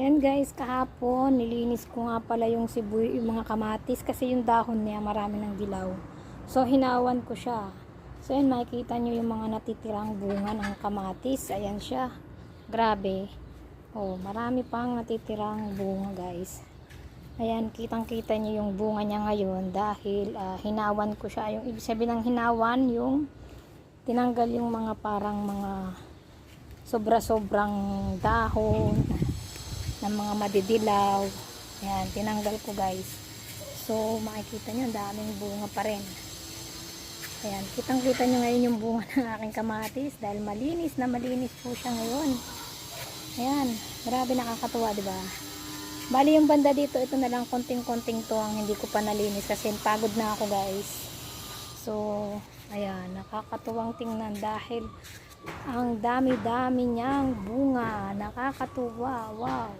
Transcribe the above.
Ayan guys, kahapon nilinis ko nga pala yung yung mga kamatis kasi yung dahon niya marami ng dilaw. So hinawan ko siya. So ayan, makikita nyo yung mga natitirang bunga ng kamatis. Ayan siya. Grabe. Oh, marami pang natitirang bunga guys. Ayan, kitang-kita nyo yung bunga niya ngayon dahil hinawan ko siya. Yung ibig sabihin ng hinawan, yung tinanggal yung mga parang mga sobra-sobrang dahon ng mga madidilaw. Ayan, tinanggal ko guys. So makikita nyo, daming bunga pa rin. Ayan, kitang-kita nyo ngayon yung bunga ng aking kamatis dahil malinis na malinis po siya ngayon. Ayan, grabe, nakakatuwa, diba? Bali yung banda dito, ito na lang konting-konting to ang hindi ko pa nalinis kasi pagod na ako guys. So ayan, nakakatuwang tingnan dahil ang dami-dami niyang bunga. Nakakatuwa, wow.